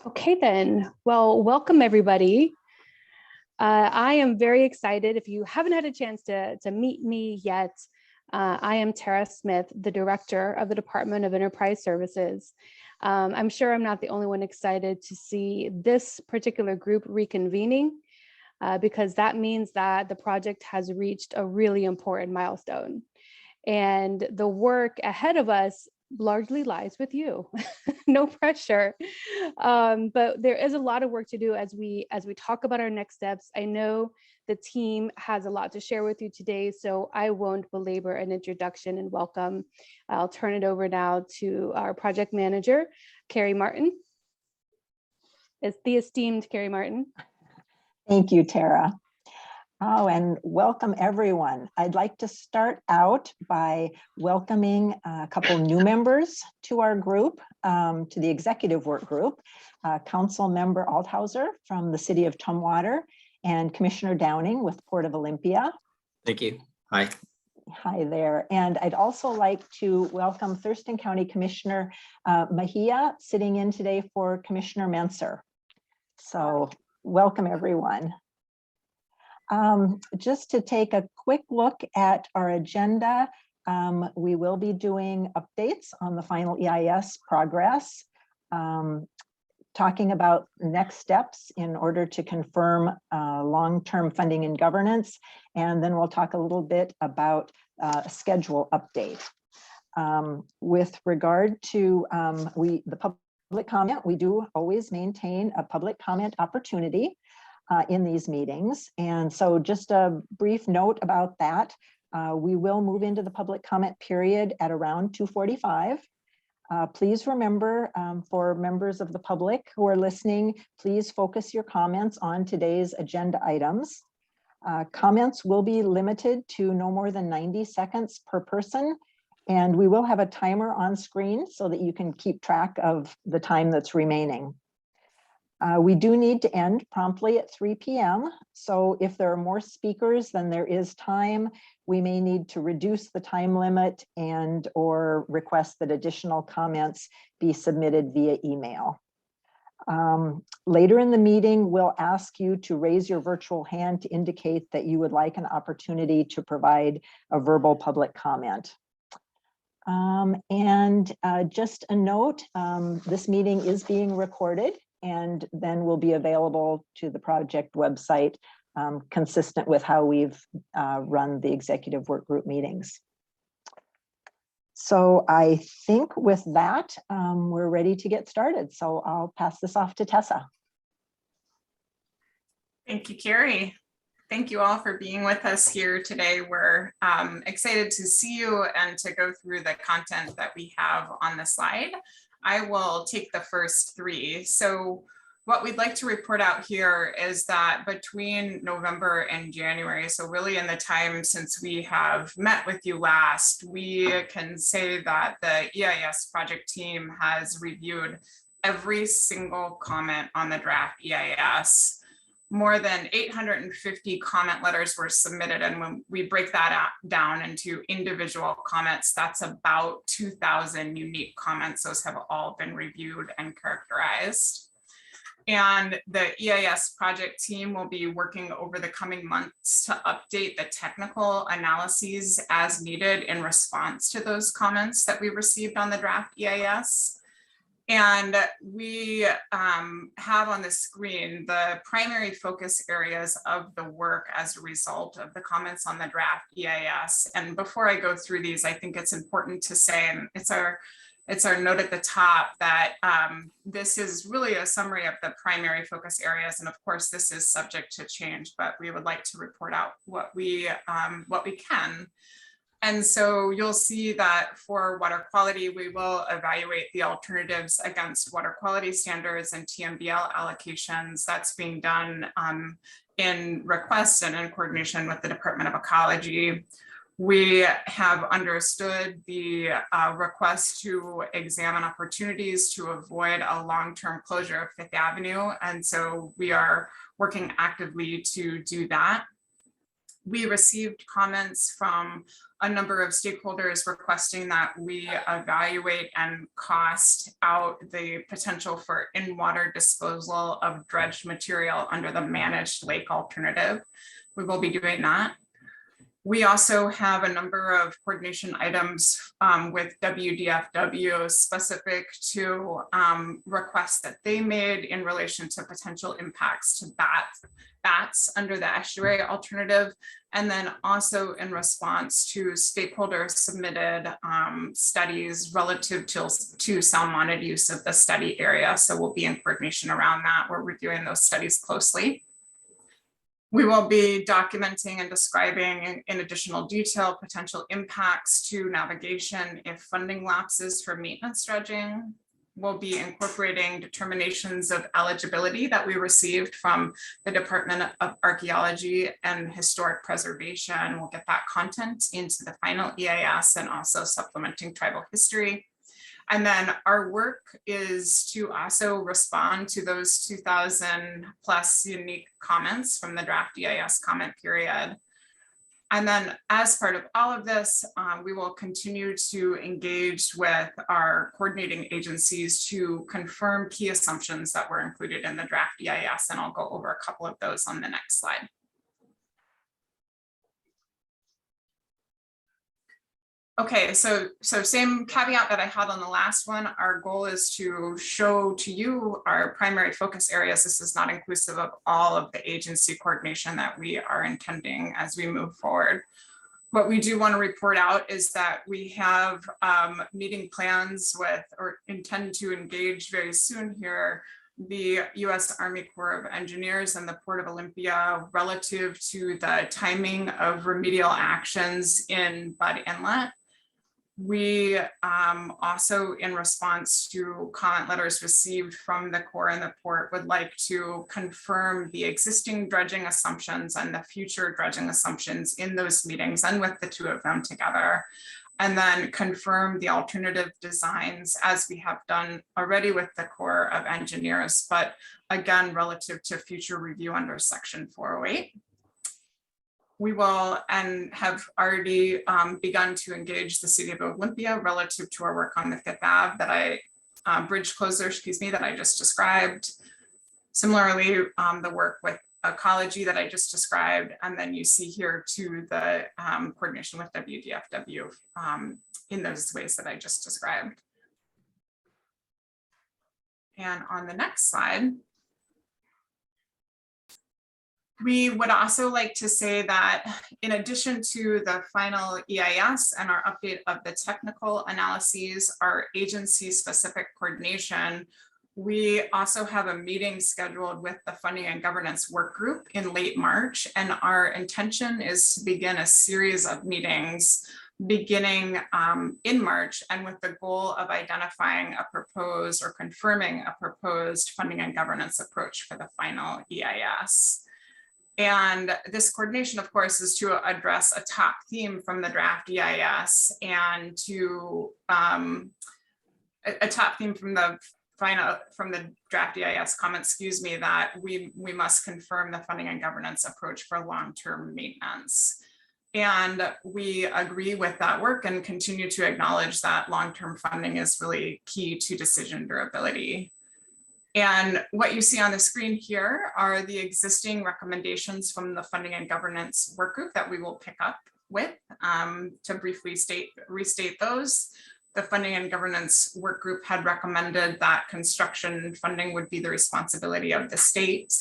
Okay, then. Well, welcome everybody. I am very excited. If you haven't had a chance to meet me yet, I am Tara Smith, the Director of the Department of Enterprise Services. I'm sure I'm not the only one excited to see this particular group reconvening because that means that the project has reached a really important milestone. And the work ahead of us largely lies with you. No pressure. But there is a lot of work to do as we talk about our next steps. I know the team has a lot to share with you today, so I won't belabor an introduction and welcome. I'll turn it over now to our project manager, Carrie Martin. It's the esteemed Carrie Martin. Thank you, Tara. Oh, and welcome everyone. I'd like to start out by welcoming a couple new members to our group, to the executive work group, Council Member Althauser from the City of Tumwater and Commissioner Downing with Port of Olympia. Thank you. Hi. Hi there. And I'd also like to welcome Thurston County Commissioner Mejia sitting in today for Commissioner Menser. So welcome everyone. Just to take a quick look at our agenda, we will be doing updates on the final EIS progress, talking about next steps in order to confirm long-term funding and governance, and then we'll talk a little bit about a schedule update. With regard to the public comment, we do always maintain a public comment opportunity in these meetings. And so just a brief note about that. We will move into the public comment period at around 2:45. Please remember, for members of the public who are listening, please focus your comments on today's agenda items. Comments will be limited to no more than 90 seconds per person. And we will have a timer on screen so that you can keep track of the time that's remaining. We do need to end promptly at 3 p.m. So if there are more speakers than there is time, we may need to reduce the time limit and or request that additional comments be submitted via email. Later in the meeting, we'll ask you to raise your virtual hand to indicate that you would like an opportunity to provide a verbal public comment. Just a note, this meeting is being recorded and then will be available to the project website, consistent with how we've run the executive work group meetings. So I think with that, we're ready to get started. So I'll pass this off to Tessa. Thank you, Carrie. Thank you all for being with us here today. We're excited to see you and to go through the content that we have on the slide. I will take the first three. So what we'd like to report out here is that between November and January, so really in the time since we have met with you last, we can say that the EIS project team has reviewed every single comment on the draft EIS. More than 850 comment letters were submitted, and when we break that down into individual comments, that's about 2,000 unique comments. Those have all been reviewed and characterized. And the EIS project team will be working over the coming months to update the technical analyses as needed in response to those comments that we received on the draft EIS. And we have on the screen the primary focus areas of the work as a result of the comments on the draft EIS. And before I go through these, I think it's important to say, and it's our note at the top, that this is really a summary of the primary focus areas. And of course, this is subject to change, but we would like to report out what we can. And so you'll see that for water quality, we will evaluate the alternatives against water quality standards and TMDL allocations. That's being done in request and in coordination with the Department of Ecology. We have understood the request to examine opportunities to avoid a long-term closure of Fifth Avenue. And so we are working actively to do that. We received comments from a number of stakeholders requesting that we evaluate and cost out the potential for in-water disposal of dredged material under the managed lake alternative. We will be doing that. We also have a number of coordination items with WDFW specific to requests that they made in relation to potential impacts to bats under the estuary alternative, and then also in response to stakeholder submitted studies relative to salmonid use of the study area. So we'll be in coordination around that. We're reviewing those studies closely. We will be documenting and describing in additional detail potential impacts to navigation if funding lapses for maintenance dredging. We'll be incorporating determinations of eligibility that we received from the Department of Archaeology and Historic Preservation. We'll get that content into the final EIS and also supplementing tribal history. And then our work is to also respond to those 2,000 plus unique comments from the draft EIS comment period. And then as part of all of this, we will continue to engage with our coordinating agencies to confirm key assumptions that were included in the draft EIS. And I'll go over a couple of those on the next slide. Okay, so same caveat that I had on the last one. Our goal is to show to you our primary focus areas. This is not inclusive of all of the agency coordination that we are intending as we move forward. What we do want to report out is that we have meeting plans with, or intend to engage very soon here, the U.S. Army Corps of Engineers and the Port of Olympia relative to the timing of remedial actions in Bud Inlet. We also, in response to comment letters received from the Corps and the Port, would like to confirm the existing dredging assumptions and the future dredging assumptions in those meetings and with the two of them together, and then confirm the alternative designs as we have done already with the Corps of Engineers, but again, relative to future review under Section 408. We will and have already begun to engage the City of Olympia relative to our work on the Fifth Ave bridge closure, that I just described. Similarly, the work with ecology that I just described, and then you see here to the coordination with WDFW in those ways that I just described. And on the next slide, we would also like to say that in addition to the final EIS and our update of the technical analyses, our agency-specific coordination, we also have a meeting scheduled with the Funding and Governance Work Group in late March, and our intention is to begin a series of meetings beginning in March, and with the goal of identifying a proposed or confirming a proposed funding and governance approach for the final EIS. And this coordination, of course, is to address a top theme from the draft EIS and to a top theme from the draft EIS comment, that we must confirm the funding and governance approach for long-term maintenance. And we agree with that work and continue to acknowledge that long-term funding is really key to decision durability. And what you see on the screen here are the existing recommendations from the Funding and Governance Work Group that we will pick up with. To briefly restate those, the Funding and Governance Work Group had recommended that construction funding would be the responsibility of the state,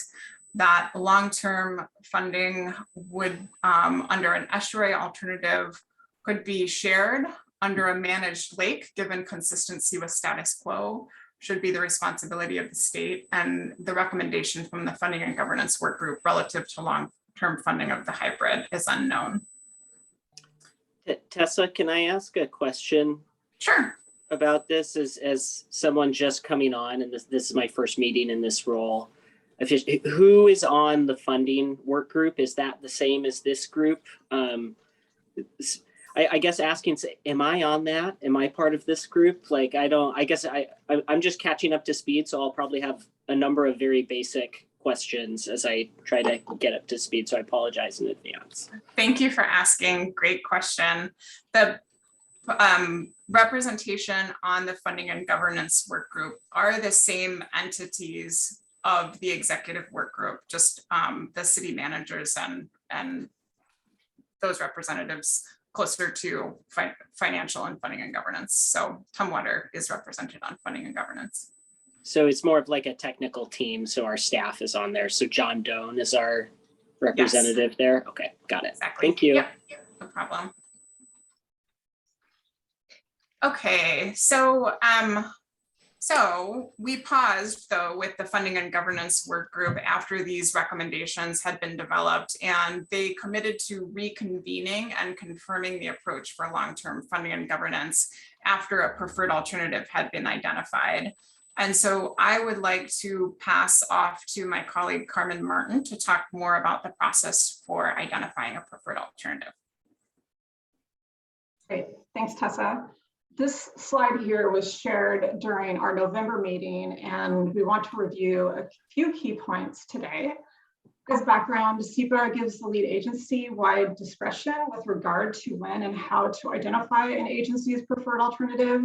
that long-term funding would, under an estuary alternative, could be shared under a managed lake, given consistency with status quo, should be the responsibility of the state, and the recommendation from the Funding and Governance Work Group relative to long-term funding of the hybrid is unknown. Tessa, can I ask a question? Sure. About this as someone just coming on, and this is my first meeting in this role. Who is on the funding work group? Is that the same as this group? I guess asking, am I on that? Am I part of this group? I'm just catching up to speed, so I'll probably have a number of very basic questions as I try to get up to speed, so I apologize in advance. Thank you for asking. Great question. The representation on the funding and governance work group are the same entities of the executive work group, just the city managers and those representatives closer to financial and funding and governance. So Tumwater is represented on funding and governance. So it's more of like a technical team. So our staff is on there. So John Doan is our representative there. Okay, got it. Exactly. Thank you. Yep, no problem. Okay, so we paused though with the funding and governance work group after these recommendations had been developed, and they committed to reconvening and confirming the approach for long-term funding and governance after a preferred alternative had been identified. And so I would like to pass off to my colleague Carmen Martin to talk more about the process for identifying a preferred alternative. Great, thanks, Tessa. This slide here was shared during our November meeting, and we want to review a few key points today. As background, SEPA gives the lead agency wide discretion with regard to when and how to identify an agency's preferred alternative.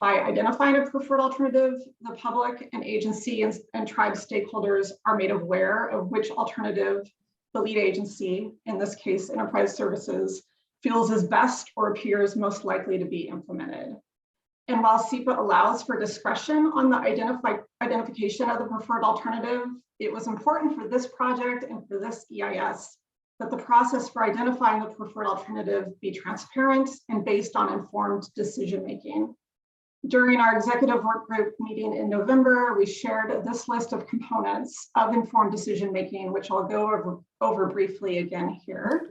By identifying a preferred alternative, the public and agency and tribe stakeholders are made aware of which alternative the lead agency, in this case, Enterprise Services, feels is best or appears most likely to be implemented. And while SEPA allows for discretion on the identification of the preferred alternative, it was important for this project and for this EIS that the process for identifying the preferred alternative be transparent and based on informed decision-making. During our executive work group meeting in November, we shared this list of components of informed decision-making, which I'll go over briefly again here.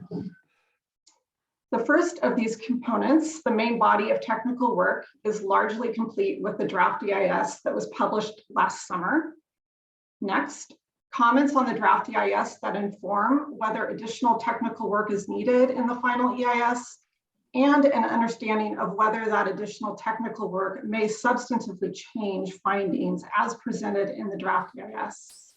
The first of these components, the main body of technical work, is largely complete with the draft EIS that was published last summer. Next, comments on the draft EIS that inform whether additional technical work is needed in the final EIS, and an understanding of whether that additional technical work may substantively change findings as presented in the draft EIS.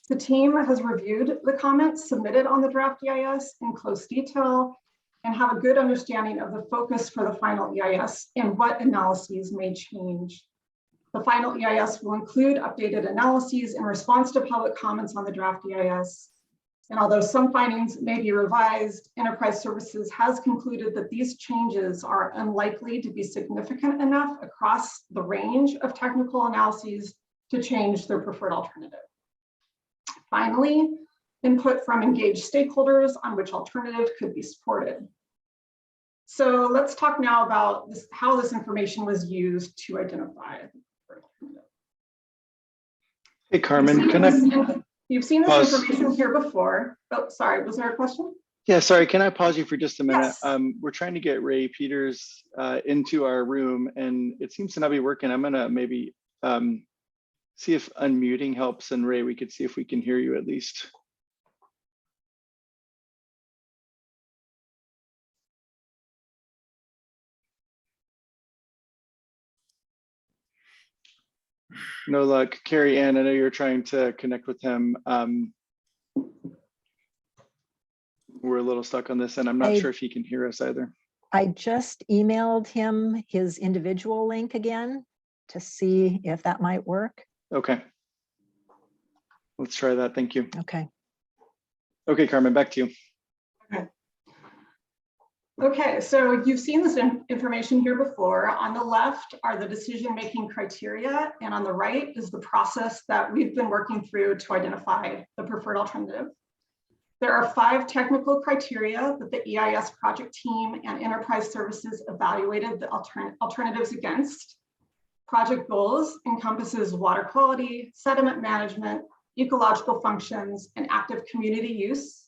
The team has reviewed the comments submitted on the draft EIS in close detail and have a good understanding of the focus for the final EIS and what analyses may change. The final EIS will include updated analyses in response to public comments on the draft EIS. And although some findings may be revised, Enterprise Services has concluded that these changes are unlikely to be significant enough across the range of technical analyses to change their preferred alternative. Finally, input from engaged stakeholders on which alternative could be supported. So let's talk now about how this information was used to identify the preferred alternative. Hey, Carmen, You've seen this information here before. Oh, sorry, was there a question? Yeah, sorry, can I pause you for just a minute? Yes. We're trying to get Ray Peters into our room, and it seems to not be working. I'm gonna maybe see if unmuting helps, and Ray, we could see if we can hear you at least. No luck. Carrie Ann, I know you're trying to connect with him. We're a little stuck on this, and I'm not sure if he can hear us either. I just emailed him his individual link again to see if that might work. Okay. Let's try that. Thank you. Okay. Okay, Carmen, back to you. Okay, so you've seen this information here before. On the left are the decision-making criteria, and on the right is the process that we've been working through to identify the preferred alternative. There are 5 technical criteria that the EIS project team and Enterprise Services evaluated the alternatives against. Project goals encompasses water quality, sediment management, ecological functions, and active community use.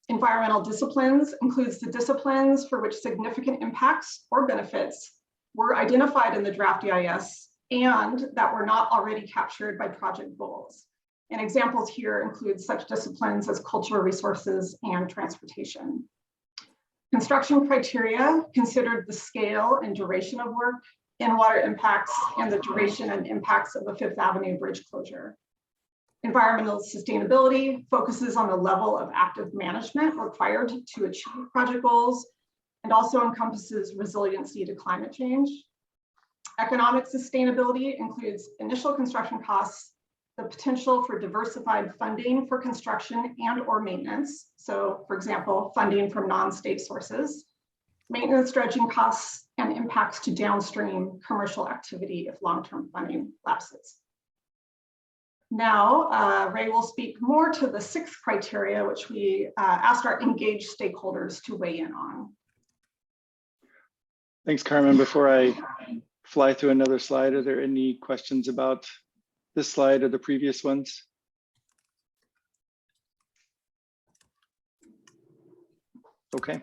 Environmental disciplines includes the disciplines for which significant impacts or benefits were identified in the draft EIS and that were not already captured by project goals. And examples here include such disciplines as cultural resources and transportation. Construction criteria considered the scale and duration of work, in-water impacts, and the duration and impacts of the Fifth Avenue bridge closure. Environmental sustainability focuses on the level of active management required to achieve project goals and also encompasses resiliency to climate change. Economic sustainability includes initial construction costs, the potential for diversified funding for construction and or maintenance. So for example, funding from non-state sources, maintenance dredging costs and impacts to downstream commercial activity if long-term funding lapses. Now, Ray will speak more to the sixth criteria, which we asked our engaged stakeholders to weigh in on. Thanks, Carmen. Before I fly through another slide, are there any questions about this slide or the previous ones? Okay.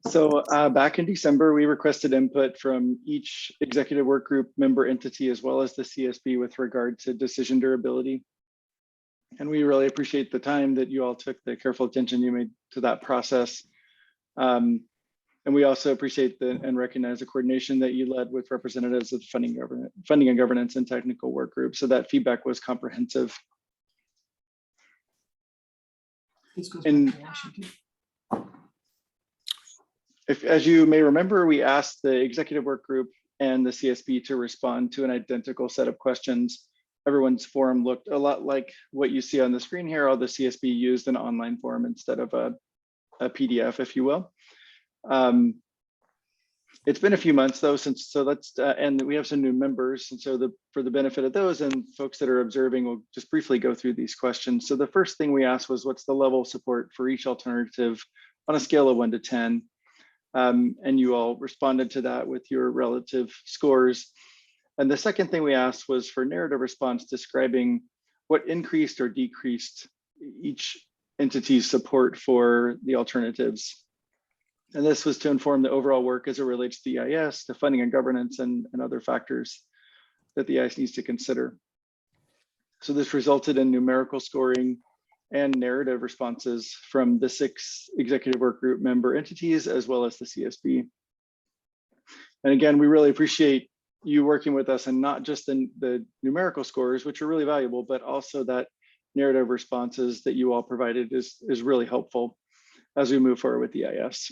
So back in December, we requested input from each executive work group member entity as well as the CSB with regard to decision durability. And we really appreciate the time that you all took, the careful attention you made to that process. And we also appreciate and recognize the coordination that you led with representatives of funding and governance and technical work groups. So that feedback was comprehensive. And as you may remember, we asked the executive work group and the CSB to respond to an identical set of questions. Everyone's form looked a lot like what you see on the screen here, although the CSB used an online form instead of a PDF, if you will. It's been a few months though, and we have some new members. And so for the benefit of those and folks that are observing, we'll just briefly go through these questions. So the first thing we asked was, what's the level of support for each alternative on a scale of 1 to 10? And you all responded to that with your relative scores. And the second thing we asked was for narrative response describing what increased or decreased each entity's support for the alternatives. And this was to inform the overall work as it relates to the EIS, to funding and governance and other factors that the EIS needs to consider. So this resulted in numerical scoring and narrative responses from the 6 executive work group member entities, as well as the CSB. And again, we really appreciate you working with us and not just the numerical scores, which are really valuable, but also that narrative responses that you all provided is really helpful as we move forward with the EIS.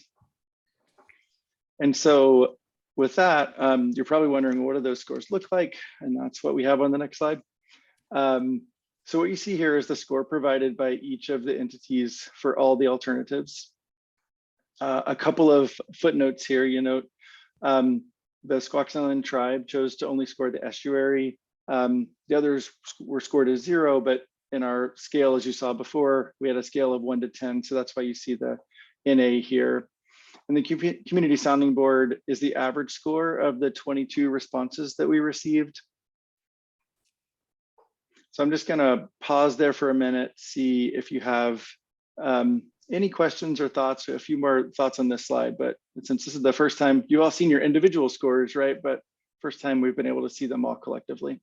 And so with that, you're probably wondering, what do those scores look like? And that's what we have on the next slide. So what you see here is the score provided by each of the entities for all the alternatives. A couple of footnotes here, you note, the Squaxin tribe chose to only score the estuary. The others were scored as 0, but in our scale, as you saw before, we had a scale of 1 to 10. So that's why you see the NA here. And the community sounding board is the average score of the 22 responses that we received. So I'm just going to pause there for a minute, see if you have any questions or thoughts, a few more thoughts on this slide. But since this is the first time, you've all seen your individual scores, right? But first time we've been able to see them all collectively.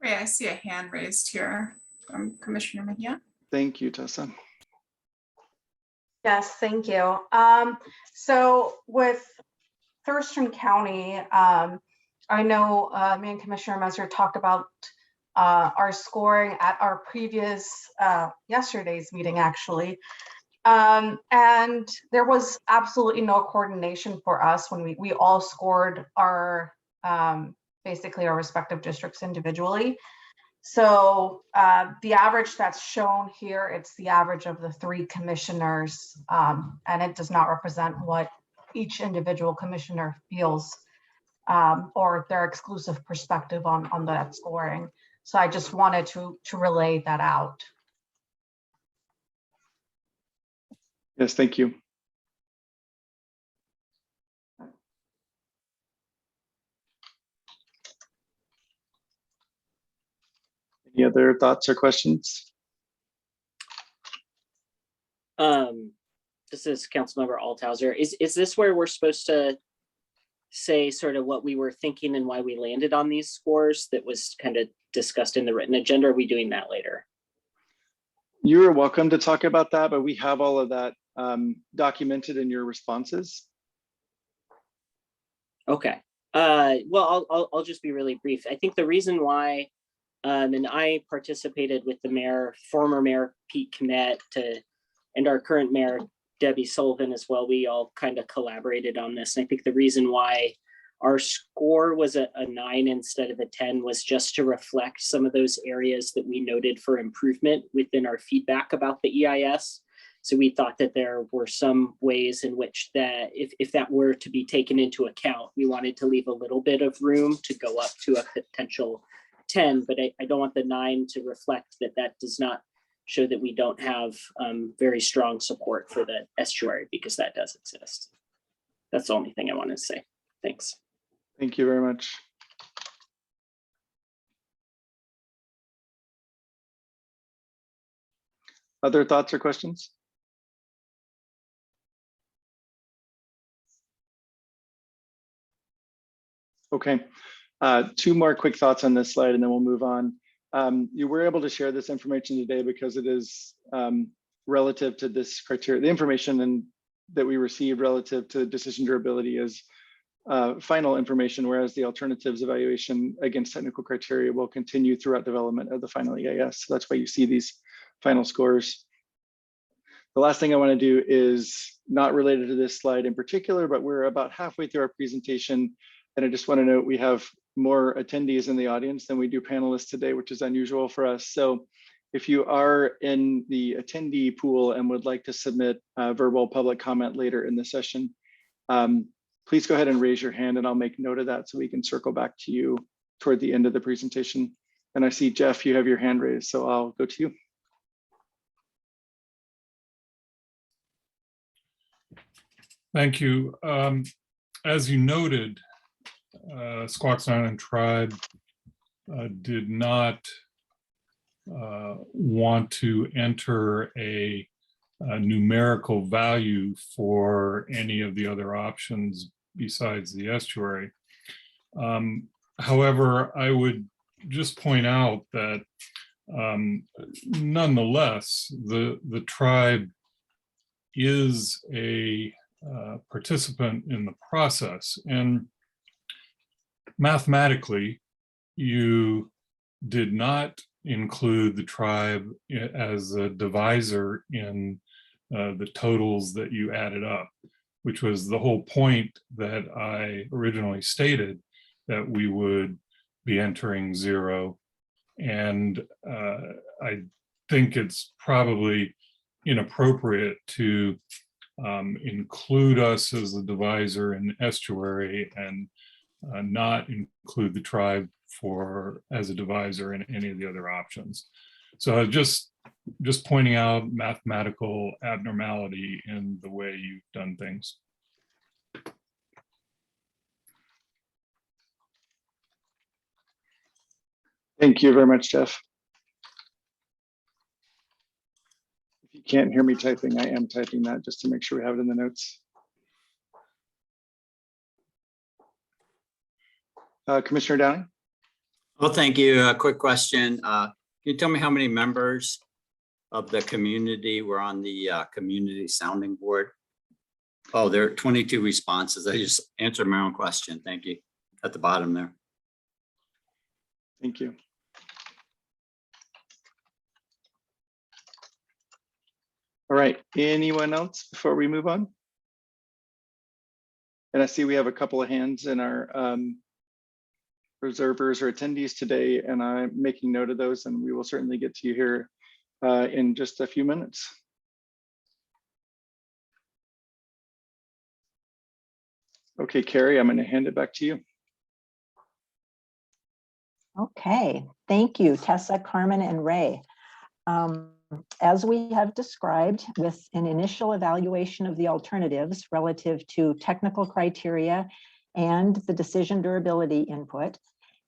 Ray, I see a hand raised here from Commissioner Mejia. Thank you, Tessa. Yes, thank you. So with Thurston County, I know me and Commissioner Messer talked about our scoring at our previous yesterday's meeting, actually. And there was absolutely no coordination for us when we all scored our basically our respective districts individually. So the average that's shown here, it's the average of the 3 commissioners, and it does not represent what each individual commissioner feels or their exclusive perspective on that scoring. So I just wanted to relay that out. Yes, thank you. Any other thoughts or questions? This is Councilmember Althauser. Is this where we're supposed to say sort of what we were thinking and why we landed on these scores that was kind of discussed in the written agenda? Or are we doing that later? You're welcome to talk about that, but we have all of that documented in your responses. Okay. Well, I'll just be really brief. I think the reason why, and I participated with the former mayor Pete Kmet, and our current mayor Debbie Sullivan as well. We all kind of collaborated on this. And I think the reason why our score was a 9 instead of a 10 was just to reflect some of those areas that we noted for improvement within our feedback about the EIS. So we thought that there were some ways in which that if that were to be taken into account, we wanted to leave a little bit of room to go up to a potential 10, but I don't want the 9 to reflect that does not show that we don't have very strong support for the estuary, because that does exist. That's the only thing I wanted to say. Thanks. Thank you very much. Other thoughts or questions? Okay, 2 more quick thoughts on this slide and then we'll move on. You were able to share this information today because it is relative to this criteria. The information that we received relative to decision durability is final information, whereas the alternatives evaluation against technical criteria will continue throughout development of the final EIS. So that's why you see these final scores. The last thing I want to do is not related to this slide in particular, but we're about halfway through our presentation. And I just want to note we have more attendees in the audience than we do panelists today, which is unusual for us. So if you are in the attendee pool and would like to submit a verbal public comment later in the session, please go ahead and raise your hand and I'll make note of that so we can circle back to you toward the end of the presentation. And I see, Jeff, you have your hand raised, so I'll go to you. Thank you. As you noted, Squaxin Island Tribe did not want to enter a numerical value for any of the other options besides the estuary. However, I would just point out that nonetheless, the tribe is a participant in the process, and mathematically, you did not include the tribe as a divisor in the totals that you added up, which was the whole point that I originally stated, that we would be entering 0. And I think it's probably inappropriate to include us as the divisor in estuary and not include the tribe as a divisor in any of the other options. So just pointing out mathematical abnormality in the way you've done things. Thank you very much, Jeff. If you can't hear me typing, I am typing that just to make sure we have it in the notes. Commissioner Downing? Well, thank you. A quick question. Can you tell me how many members of the community were on the community sounding board? Oh, there are 22 responses. I just answered my own question. Thank you. At the bottom there. Thank you. All right, anyone else before we move on? And I see we have a couple of hands in our reservers or attendees today, and I'm making note of those, and we will certainly get to you here in just a few minutes. Okay, Carrie, I'm going to hand it back to you. Okay, thank you, Tessa, Carmen, and Ray. As we have described, with an initial evaluation of the alternatives relative to technical criteria and the decision durability input,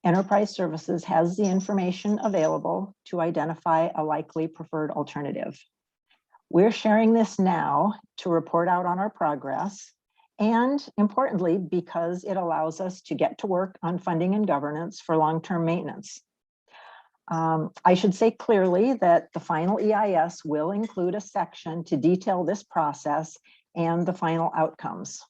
Enterprise Services has the information available to identify a likely preferred alternative. We're sharing this now to report out on our progress, and importantly, because it allows us to get to work on funding and governance for long-term maintenance. I should say clearly that the final EIS will include a section to detail this process and the final outcomes.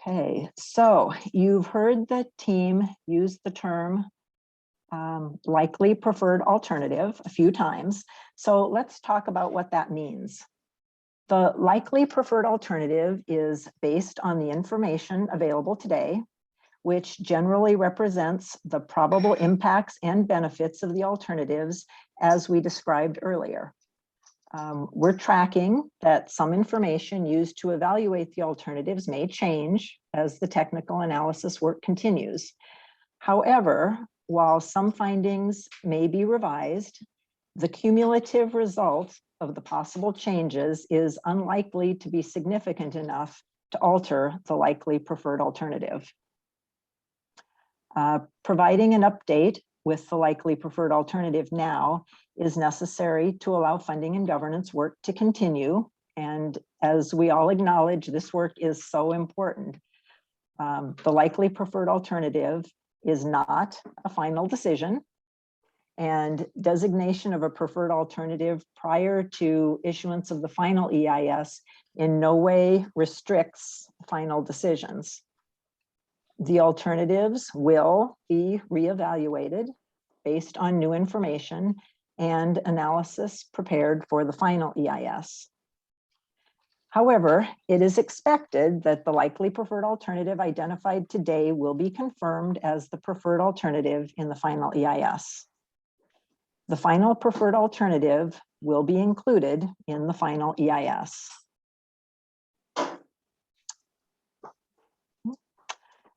Okay, so you've heard the team use the term likely preferred alternative a few times. So let's talk about what that means. The likely preferred alternative is based on the information available today, which generally represents the probable impacts and benefits of the alternatives as we described earlier. We're tracking that some information used to evaluate the alternatives may change as the technical analysis work continues. However, while some findings may be revised, the cumulative result of the possible changes is unlikely to be significant enough to alter the likely preferred alternative. Providing an update with the likely preferred alternative now is necessary to allow funding and governance work to continue. And as we all acknowledge, this work is so important. The likely preferred alternative is not a final decision, and designation of a preferred alternative prior to issuance of the final EIS in no way restricts final decisions. The alternatives will be reevaluated based on new information and analysis prepared for the final EIS. However, it is expected that the likely preferred alternative identified today will be confirmed as the preferred alternative in the final EIS. The final preferred alternative will be included in the final EIS.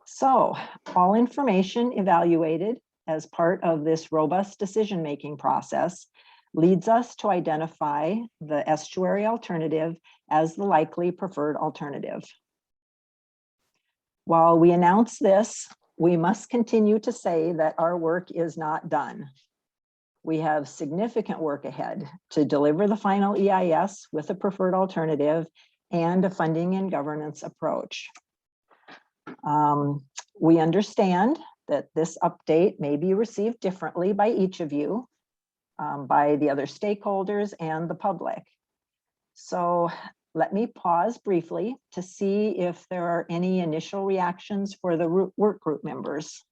So, all information evaluated as part of this robust decision-making process leads us to identify the estuary alternative as the likely preferred alternative. While we announce this, we must continue to say that our work is not done. We have significant work ahead to deliver the final EIS with a preferred alternative and a funding and governance approach. We understand that this update may be received differently by each of you, by the other stakeholders and the public. So let me pause briefly to see if there are any initial reactions for the work group members.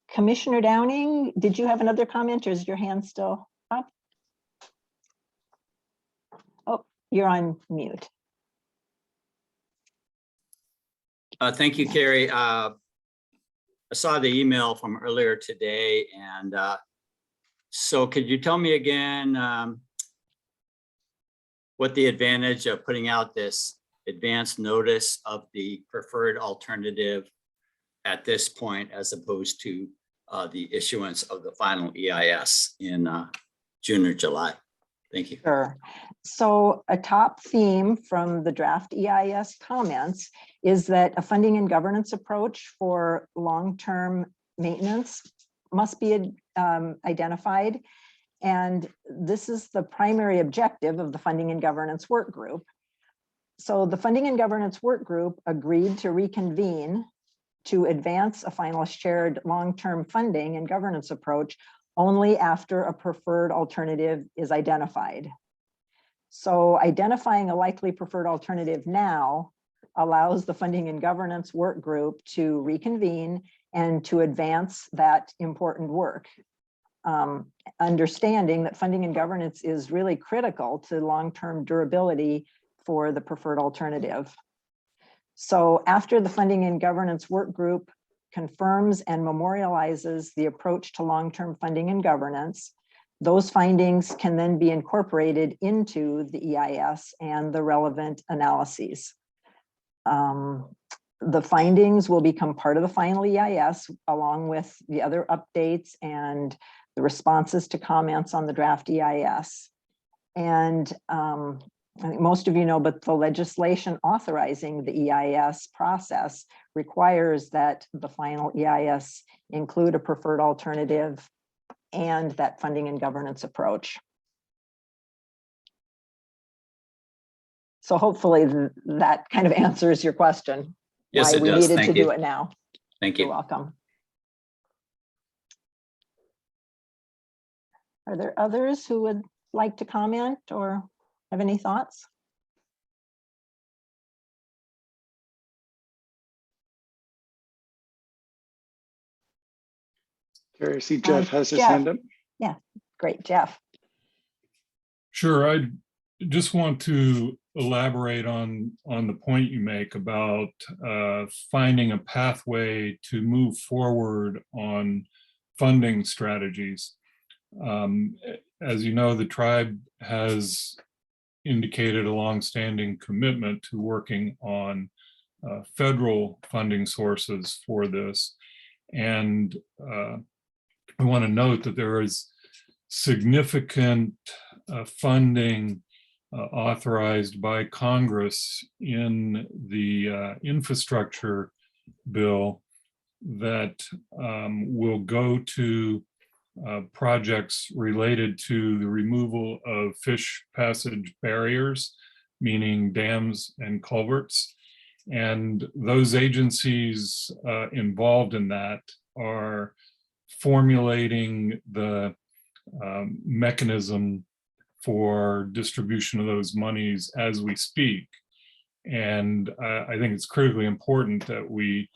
Commissioner Downing, did you have another comment or is your hand still up? Oh, you're on mute. Thank you, Carrie. I saw the email from earlier today, and so could you tell me again what the advantage of putting out this advance notice of the preferred alternative at this point, as opposed to the issuance of the final EIS in June or July? Thank you. Sure. So a top theme from the draft EIS comments is that a funding and governance approach for long-term maintenance must be identified. And this is the primary objective of the funding and governance work group. So the funding and governance work group agreed to reconvene to advance a final shared long-term funding and governance approach only after a preferred alternative is identified. So identifying a likely preferred alternative now allows the funding and governance work group to reconvene and to advance that important work. Understanding that funding and governance is really critical to long-term durability for the preferred alternative. So after the funding and governance work group confirms and memorializes the approach to long-term funding and governance, those findings can then be incorporated into the EIS and the relevant analyses. The findings will become part of the final EIS along with the other updates and the responses to comments on the draft EIS. And I think most of you know, but the legislation authorizing the EIS process requires that the final EIS include a preferred alternative and that funding and governance approach. So hopefully that kind of answers your question. Yes, why it we does. needed Thank to you. do it now. Thank You're you. welcome. Are there others who would like to comment or have any thoughts? Carrie, I see Jeff has his Jeff. hand up. Yeah, great, Jeff. Sure, I just want to elaborate on the point you make about finding a pathway to move forward on funding strategies. As you know, the tribe has indicated a longstanding commitment to working on federal funding sources for this. And I want to note that there is significant funding authorized by Congress in the infrastructure bill that will go to projects related to the removal of fish passage barriers, meaning dams and culverts. And those agencies involved in that are formulating the mechanism for distribution of those monies as we speak. And I think it's critically important that we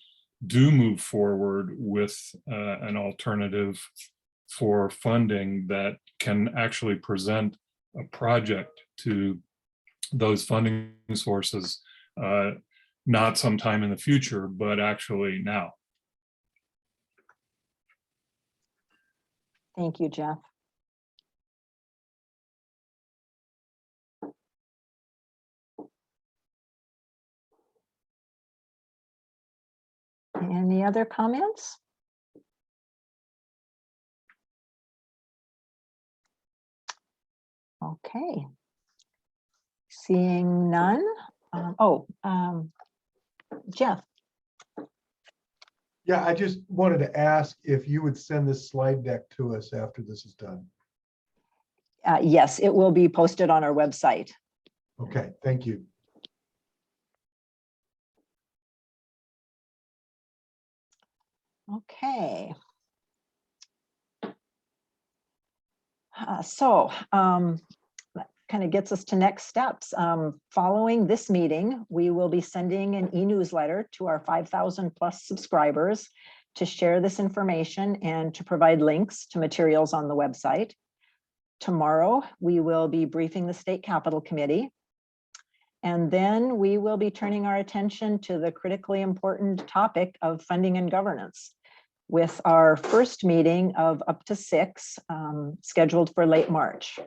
do move forward with an alternative for funding that can actually present a project to those funding sources, not sometime in the future, but actually now. Thank you, Jeff. Any other comments? Okay. Seeing none. Jeff. Yeah, I just wanted to ask if you would send this slide deck to us after this is done. Yes, it will be posted on our website. Okay, thank you. Okay. That kind of gets us to next steps. Following this meeting, we will be sending an e-newsletter to our 5,000 plus subscribers to share this information and to provide links to materials on the website. Tomorrow, we will be briefing the State Capitol Committee. And then we will be turning our attention to the critically important topic of funding and governance, with our first meeting of up to 6 scheduled for late March.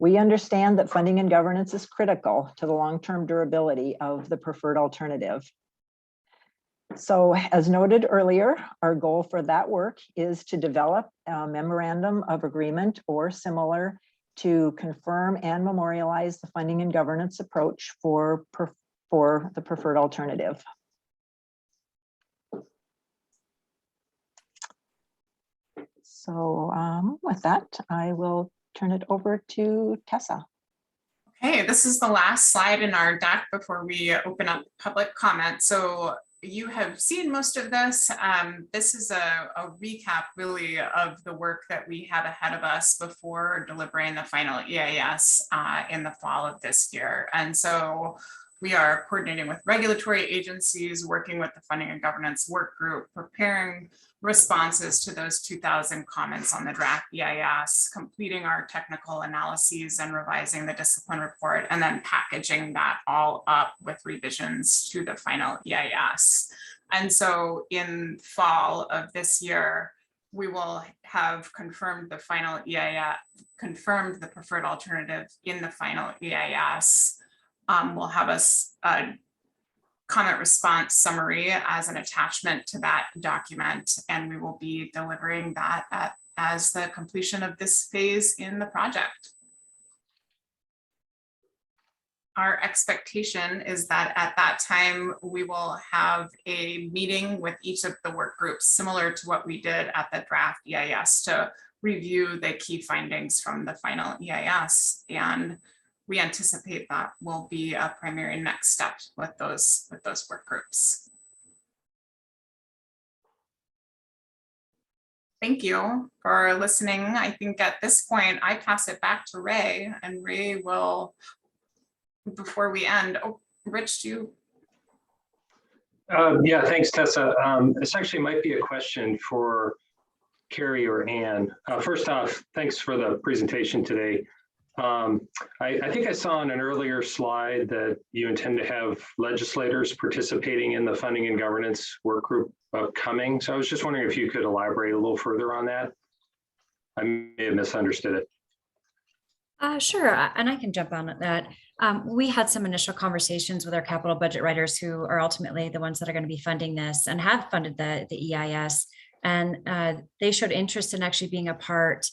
We understand that funding and governance is critical to the long-term durability of the preferred alternative. So as noted earlier, our goal for that work is to develop a memorandum of agreement or similar to confirm and memorialize the funding and governance approach for the preferred alternative. So with that, I will turn it over to Tessa. Okay, this is the last slide in our deck before we open up public comment. So you have seen most of this. This is a recap really of the work that we had ahead of us before delivering the final EIS in the fall of this year. And so we are coordinating with regulatory agencies, working with the funding and governance work group, preparing responses to those 2,000 comments on the draft EIS, completing our technical analyses and revising the discipline report, and then packaging that all up with revisions to the final EIS. And so in fall of this year, we will have confirmed the final EIS, confirmed the preferred alternative in the final EIS. We'll have a comment response summary as an attachment to that document, and we will be delivering that as the completion of this phase in the project. Our expectation is that at that time, we will have a meeting with each of the work groups, similar to what we did at the draft EIS, to review the key findings from the final EIS. And we anticipate that will be a primary next step with those work groups. Thank you for listening. I think at this point, I pass it back to Ray, and Ray will, before we end, oh, Rich, do you? Yeah, thanks, Tessa. This actually might be a question for Carrie or Ann. First off, thanks for the presentation today. I think I saw on an earlier slide that you intend to have legislators participating in the funding and governance work group upcoming. So I was just wondering if you could elaborate a little further on that. I may have misunderstood it. Sure, and I can jump on that. We had some initial conversations with our capital budget writers who are ultimately the ones that are going to be funding this and have funded the EIS. And they showed interest in actually being a part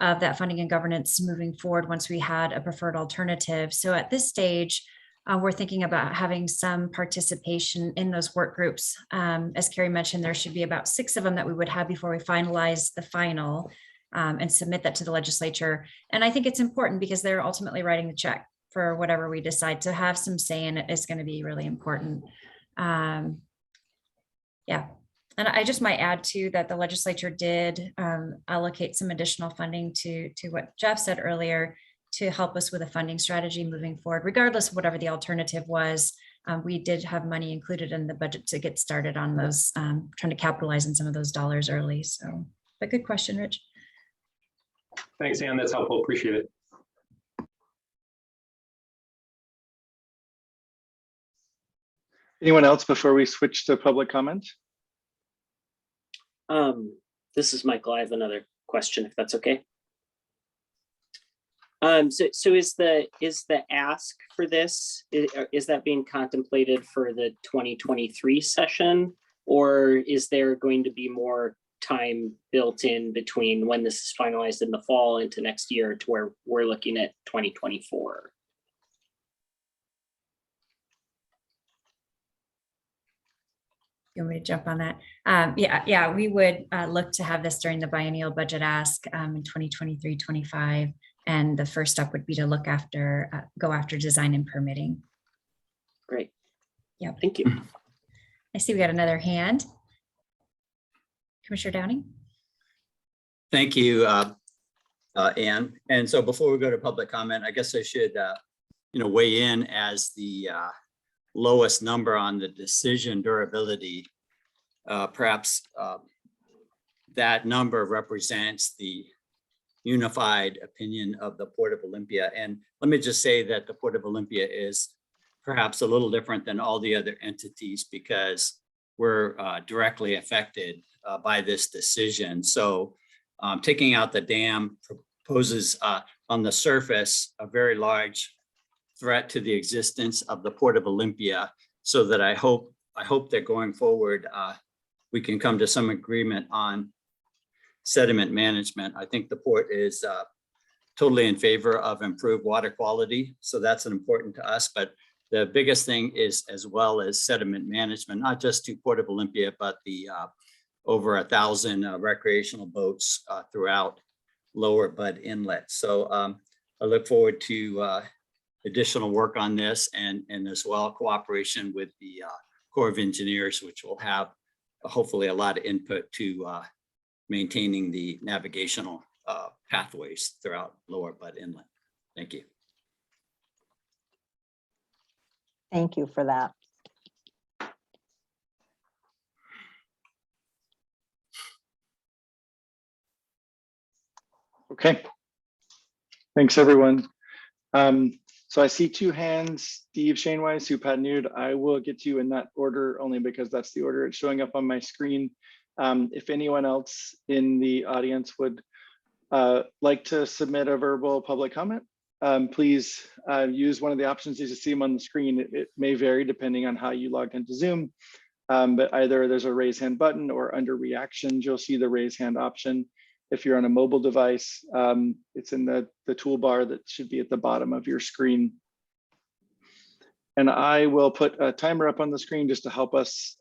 of that funding and governance moving forward once we had a preferred alternative. So at this stage, we're thinking about having some participation in those work groups. As Carrie mentioned, there should be about 6 of them that we would have before we finalize the final and submit that to the legislature. And I think it's important because they're ultimately writing the check for whatever we decide. To have some say in it is going to be really important. Yeah. And I just might add too that the legislature did allocate some additional funding to what Jeff said earlier to help us with a funding strategy moving forward, regardless of whatever the alternative was. We did have money included in the budget to get started on those, trying to capitalize on some of those dollars early. So, but good question, Rich. Thanks, Ann. That's helpful. Appreciate it. Anyone else before we switch to public comment? This is Michael. I have another question, if that's okay. So is the ask for this, is that being contemplated for the 2023 session, or is there going to be more time built in between when this is finalized in the fall into next year to where we're looking at 2024? You want me to jump on that? Yeah, we would look to have this during the biennial budget ask in 2023-25. And the first step would be to look after, go after design and permitting. Great. Yeah. Thank you. I see we got another hand. Commissioner Downing. Thank you, Ann. And so before we go to public comment, I guess I should, weigh in as the lowest number on the decision durability. Perhaps that number represents the unified opinion of the Port of Olympia. And let me just say that the Port of Olympia is perhaps a little different than all the other entities because we're directly affected by this decision. So taking out the dam poses on the surface a very large threat to the existence of the Port of Olympia, so that I hope that going forward, we can come to some agreement on sediment management. I think the port is totally in favor of improved water quality. So that's important to us. But the biggest thing is as well as sediment management, not just to Port of Olympia, but the over 1,000 recreational boats throughout Lower Bud Inlet. So I look forward to additional work on this and as well cooperation with the Corps of Engineers, which will have hopefully a lot of input to maintaining the navigational pathways throughout Lower Bud Inlet. Thank you. Thank you for that. Okay. Thanks, everyone. So I see 2 hands, Steve Shanewise, Sue Patnud. I will get to you in that order only because that's the order it's showing up on my screen. If anyone else in the audience would like to submit a verbal public comment, please use one of the options as you see them on the screen. It may vary depending on how you logged into Zoom, but either there's a raise hand button or under reactions, you'll see the raise hand option. If you're on a mobile device, it's in the toolbar that should be at the bottom of your screen. And I will put a timer up on the screen just to help us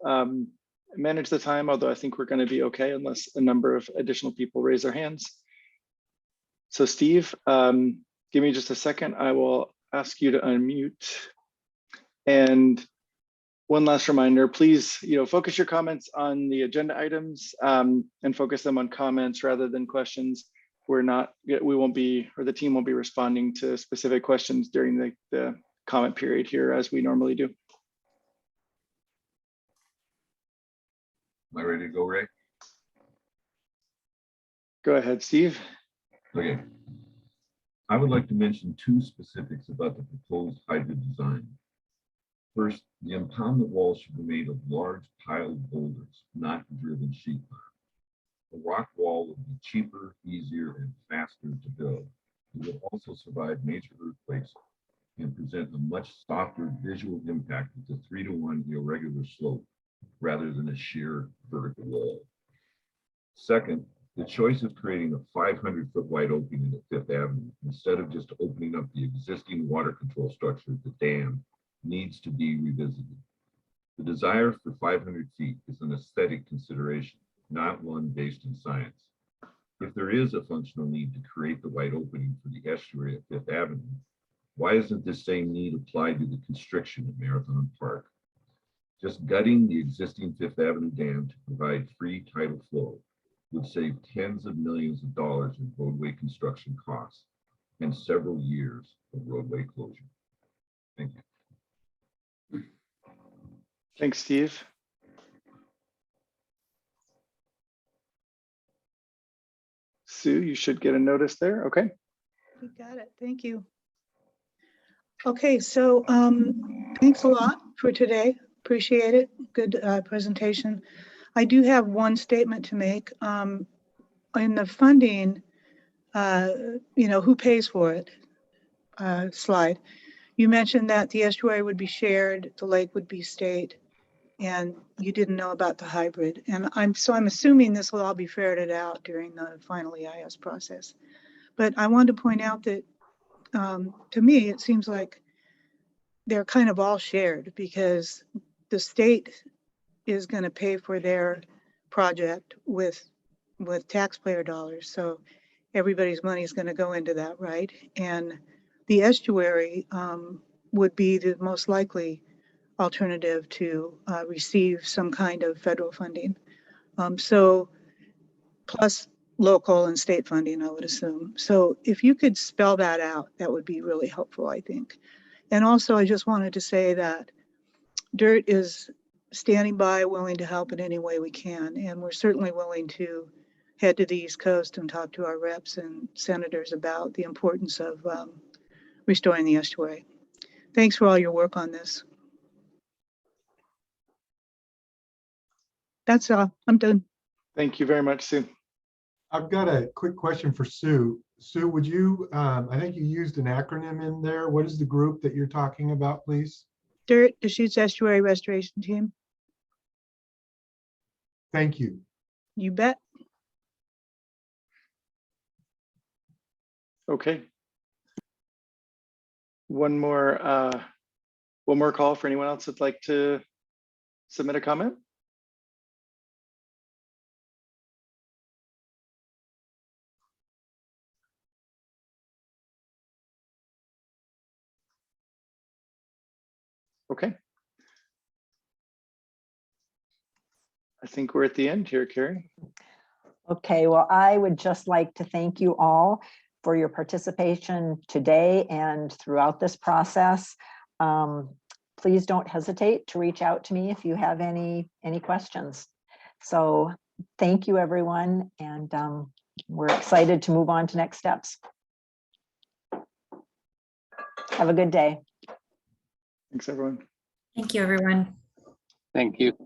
manage the time, although I think we're going to be okay unless a number of additional people raise their hands. So Steve, give me just a second. I will ask you to unmute. And one last reminder, please, focus your comments on the agenda items and focus them on comments rather than questions. We won't be, or the team won't be responding to specific questions during the comment period here as we normally do. Am I ready to go, Ray? Go ahead, Steve. Okay. I would like to mention two specifics about the proposed hybrid design. First, the impoundment wall should be made of large piled boulders, not driven sheet pile. A rock wall would be cheaper, easier, and faster to build. It will also survive major earthquakes and present a much softer visual impact with a 3-to-1 irregular slope rather than a sheer vertical wall. Second, the choice of creating a 500-foot wide opening at Fifth Avenue instead of just opening up the existing water control structure at the dam needs to be revisited. The desire for 500 feet is an aesthetic consideration, not one based in science. If there is a functional need to create the wide opening for the estuary at Fifth Avenue, why isn't this same need applied to the constriction at Marathon Park? Just gutting the existing Fifth Avenue dam to provide free tidal flow would save tens of millions of dollars in roadway construction costs and several years of roadway closure. Thank you. Thanks, Steve. Sue, you should get a notice there. Okay. You got it. Thank you. Okay, so thanks a lot for today. Appreciate it. Good presentation. I do have one statement to make. In the funding, who pays for it slide, you mentioned that the estuary would be shared, the lake would be state, and you didn't know about the hybrid. And I'm assuming this will all be ferreted out during the final EIS process. But I wanted to point out that to me, it seems like they're kind of all shared because the state is going to pay for their project with taxpayer dollars. So everybody's money is going to go into that, right? And the estuary would be the most likely alternative to receive some kind of federal funding. So plus local and state funding, I would assume. So if you could spell that out, that would be really helpful, I think. And also, I just wanted to say that DIRT is standing by, willing to help in any way we can. And we're certainly willing to head to the East Coast and talk to our reps and senators about the importance of restoring the estuary. Thanks for all your work on this. That's all. I'm done. Thank you very much, Sue. I've got a quick question for Sue. Sue, would you, I think you used an acronym in there. What is the group that you're talking about, please? DIRT, Deschutes Estuary Restoration Team. Thank you. You bet. Okay. One more call for anyone else that'd like to submit a comment. Okay. I think we're at the end here, Carrie. Okay, well, I would just like to thank you all for your participation today and throughout this process. Please don't hesitate to reach out to me if you have any questions. So thank you, everyone, and we're excited to move on to next steps. Have a good day. Thanks, everyone. Thank you, everyone. Thank you.